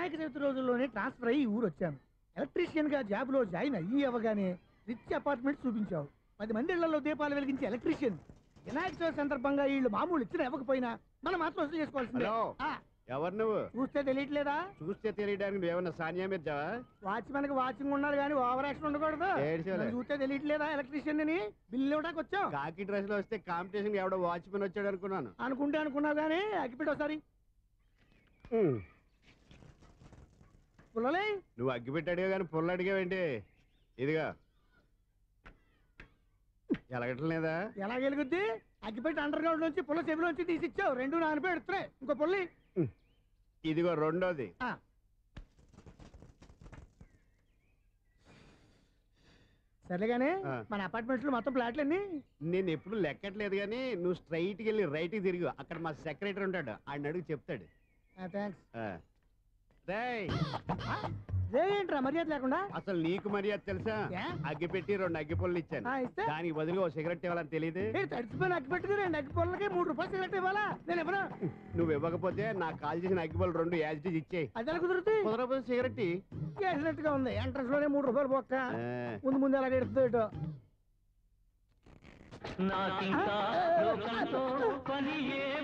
వినాయక చవితి రోజుల్లోనే ట్రాన్స్ఫర్ అయ్యి ఊరు వచ్చాను. ఎలక్ట్రీషియన్ గా జాబ్ లో జాయిన్ అయ్యి అవ్వగానే రిచ్ అపార్ట్మెంట్ చూపించావు. 10 మంది ఇళ్లలో దీపాలు వెలిగించే ఎలక్ట్రీషియన్. వినాయక చవితి సందర్భంగా వీళ్ళు మామూలు ఇచ్చినా ఇవ్వకపోయినా మనం మాత్రం వసూలు చేసుకోవాల్సిందే. ఎవరు నువ్వు? చూస్తే తెలియట్లేదా? చూస్తే తెలియడానికి నువ్వేమన్నా సానియా మీర్జావా? వాచ్మెన్ కి వాచింగ్ ఉండాలి కానీ ఓవర్ యాక్షన్ ఉండకూడదు. చూస్తే తెలియట్లేదా ఎలక్ట్రీషియన్ అని? బిల్లు ఇవ్వడానికి వచ్చావు. కాకి డ్రెస్ లో వస్తే కాంపిటీషన్ ఎవడో వాచ్మెన్ వచ్చాడు అనుకున్నాను. అనుకున్నావు కానీ అగ్గిపెట్టి ఒకసారి పుల్లలే. నువ్వు అగ్గిపెట్టి అడిగా కానీ పుల్ల అడిగావేంటి? ఇదిగా ఎలగటం లేదా? ఎలా వెలుగుద్ది? అగ్గిపెట్టి అండర్ గ్రౌండ్ నుంచి పుల్ల చెవిలోంచి తీసిచ్చావు. 2 నానపై ఎడుతున్నాయి. ఇంకో పుల్లి ఇదిగో రెండోది. సరేగానే మన అపార్ట్మెంట్స్ లో మొత్తం ఫ్లాట్లు అన్ని నేను ఎప్పుడు లెక్కట్లేదు కానీ నువ్వు స్ట్రైట్ కి వెళ్ళి రైట్ కి తిరిగి అక్కడ మా సెక్రటరీ ఉంటాడు, ఆయన అడుగు చెప్తాడు. ఏంట్రా మర్యాద లేకుండా? అసలు నీకు మర్యాద తెలుసా? అగ్గి పెట్టి 2 అగ్గి పుల్లలు ఇచ్చాను, దానికి బదులుగా ఓ సిగరెట్ ఇవ్వాలని తెలియదు. తడిచిపోయిన అగ్గి పెట్టి 2 అగ్గి పుల్లలకి 3 రూపాయలు సిగరెట్ ఇవ్వాలా? నేను ఇవ్వను. నువ్వు ఇవ్వకపోతే నాకు కాల్ చేసిన అగ్గి పుల్లలు 2 యాజిటీస్ ఇచ్చేయి. అది ఎలా కుదురుతుంది? కుదరకపోతే సిగరెట్ వేసినట్టుగా ఉంది. ఎంట్రన్స్ లోనే 3 రూపాయలు పోక్క. ముందు ఎలా ఎడుతుంది?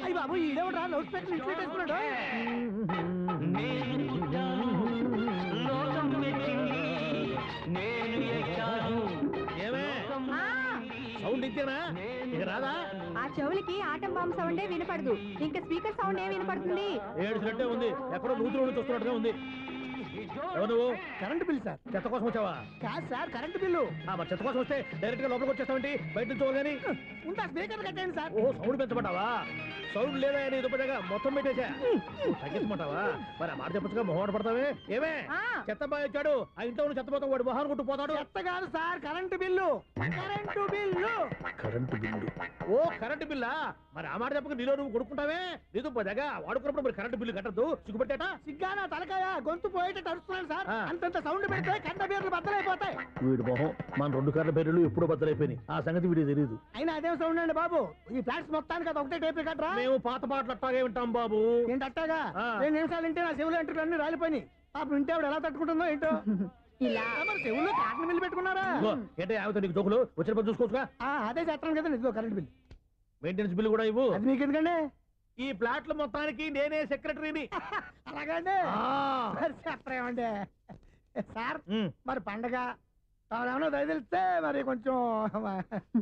అయ్యి బాబు ఈడేవడా లౌడ్ స్పీకర్ ఇన్స్టేట్ చేసుకున్నాడు. సౌండ్ ఇచ్చానా? ఇక రాదా? ఆ చెవులకి ఆటం బాంబు సౌండే వినపడదు, ఇంకా స్పీకర్ సౌండ్ ఏ వినపడుతుంది? ఏడుసినట్టే ఉంది. ఎక్కడో నూతులు చూస్తున్నట్టుగా ఉంది. ఎవరు? Current bill sir. చెత్త కోసం వచ్చావా? కాదు సార్, కరెంట్ బిల్లు. మరి చెత్త కోసం వస్తే డైరెక్ట్ గా లోపలికి వచ్చేస్తామంటే బయట నుంచి కానీ ఉంటా. స్పీకర్ కట్టండి సార్. ఓ సౌండ్ పెంచమంటావా? సౌండ్ లేదా అని దుప్పటగా మొత్తం పెట్టేసా. తగ్గించమంటావా? మరి ఆ మాట చెప్పచ్చుగా మొహమాట పడతావే. ఏమే చెత్త బాగా వచ్చాడు, ఆ ఇంట్లో చెత్త పోతాం, వాడు మొహాన్ని కొట్టు పోతాడు. చెత్త కాదు sir, current bill. Current bill. Current bill. ఓ కరెంటు బిల్లా? మరి ఆ మాట చెప్పక నీలో నువ్వు కొడుకుంటావే. నీదు పోదాగా వాడుకున్నప్పుడు మరి కరెంటు బిల్లు కట్టద్దు. సిగ్గుపెట్టేట? సిగ్గానా తలకాయ? గొంతు పోయేటట్టు అరుస్తున్నాను సార్. అంతంత సౌండ్ పెడితే కంట బీర్లు బద్దలైపోతాయి. వీడి మొహం మన 2 కార్ల బీర్లు ఎప్పుడో బద్దలైపోయినాయి. ఆ సంగతి వీడికి తెలియదు. అయినా అదేం సౌండ్ అండి బాబు? ఈ ఫ్లాట్స్ మొత్తానికి అది ఒకటే టైప్ కట్టరా? మేము పాత పాటలు అట్టాగే వింటాం బాబు. ఏంటి అట్టాగా? 2 నిమిషాలు వింటే నా చెవులు ఎంటర్ అన్ని రాలిపోయినాయి. పాపం వింటే ఆవిడ ఎలా తట్టుకుంటుందో ఏంటో. ఇలా మరి చెవుల్లో కాటన్ బిల్లు పెట్టుకున్నారా? ఏంటో యావతో నీకు జోకులు వచ్చిన పని చూసుకోవచ్చుగా. అదే చేస్తాను కదా. ఇదిగో కరెంట్ బిల్, మెయింటెనెన్స్ బిల్లు కూడా ఇవ్వు. అది మీకు ఎందుకండి? ఈ ఫ్లాట్ల మొత్తానికి నేనే సెక్రటరీని. అలాగండి. చెప్పరేమండి సార్? మరి పండగ ఏమన్నా దయదలిస్తే మరి కొంచెం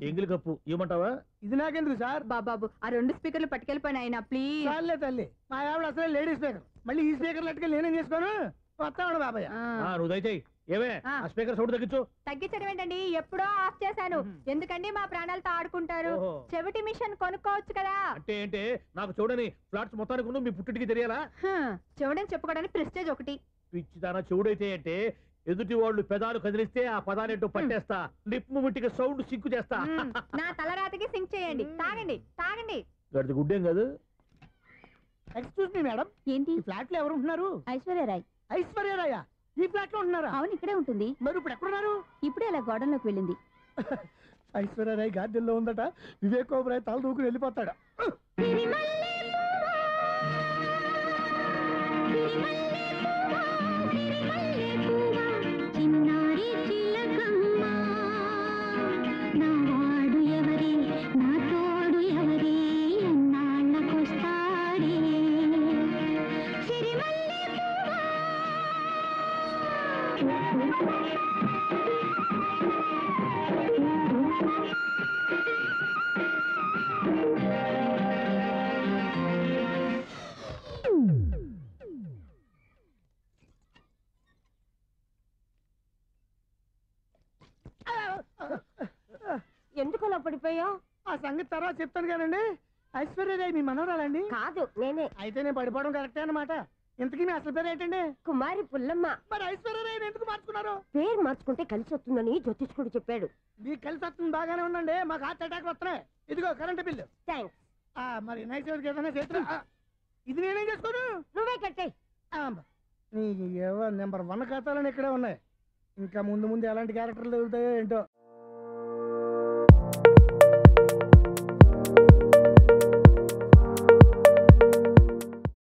ఎంగిలి కప్పు ఇవ్వమంటావా? ఇది నాకెందుకు సార్? బాబాబు ఆ 2 స్పీకర్లు పట్టుకెళ్ళిపోయిన ఆయన ప్లీజ్. చాలే తల్లి, మా ఆవిడ అసలే లేడీ స్పీకర్, మళ్ళీ ఈ స్పీకర్లు అట్టుకెళ్ళి నేనేం చేసుకోను? వస్తాడు బాబాయ్. నువ్వు దయచేయి. ఏమే ఆ స్పీకర్ సౌండ్ తగ్గించు. తగ్గించడం ఏంటండి? ఎప్పుడో ఆఫ్ చేశాను. ఎందుకండి మా ప్రాణాలతో ఆడుకుంటారు? చెవిటి మిషన్ కొనుక్కోవచ్చు కదా. అంటే ఏంటే నాకు చూడని ఫ్లాట్స్ మొత్తానికి మీ పుట్టింటికి తెలియాలా? చెవుడని చెప్పుకోవడానికి ప్రెస్టేజ్ ఒకటి. పిచ్చిదానా చెవుడైతే అంటే ఎదుటి వాళ్ళు పెదాలు కదిలిస్తే ఆ పదాలేంటో పట్టేస్తా. లిప్ ముట్టికి సౌండ్ సింకు చేస్తా. నా తలరాతికి సింక్ చేయండి. తాగండి తాగండి. గడిది గుడ్డేం కాదు. ఎక్స్క్యూజ్ మీ మేడం, ఏంటి ఫ్లాట్ లో ఎవరు ఉంటున్నారు? ఐశ్వర్యరాయ్. ఐశ్వర్యరాయ ఈ ఫ్లాట్ లో ఉంటున్నారా? అవును, ఇక్కడే ఉంటుంది. మరి ఇప్పుడు ఎక్కడున్నారు? ఇప్పుడే అలా గార్డెన్ లోకి వెళ్ళింది. ఐశ్వర్యరాయ్ గార్డెన్ లో ఉందట. వివేక్ ఓబరాయ్ తల దూకుని వెళ్ళిపోతాడు. ఎందుకు అలా పడిపోయావు? ఆ సంగతి తర్వాత చెప్తాను కానండి. ఐశ్వర్యరాయ్ మీ మనవరాలండి? కాదు, నేనే. అయితే నేను పడిపోవడం కరెక్టే అన్నమాట. ఇంతకీ మీ అసలు పేరు ఏంటండి? కుమారి పుల్లమ్మ. మరి ఐశ్వర్యరాయ్ ఎందుకు మార్చుకున్నారు? పేరు మార్చుకుంటే కలిసి వస్తుందని జ్యోతిష్కుడు చెప్పాడు. మీకు కలిసి వస్తుంది బాగానే ఉందండి. మాకు హార్ట్ అటాక్ వస్తున్నాయి. ఇదిగో కరెంట్ బిల్లు. థ్యాంక్స్. మరి నైట్ ఏదైనా చేతులు ఇది నేనేం చేసుకోను? నువ్వే కట్టాయి. నీ నెంబర్ 1 ఖాతాలని ఇక్కడే ఉన్నాయి. ఇంకా ముందు ముందు ఎలాంటి క్యారెక్టర్లు దొరుకుతాయో ఏంటో.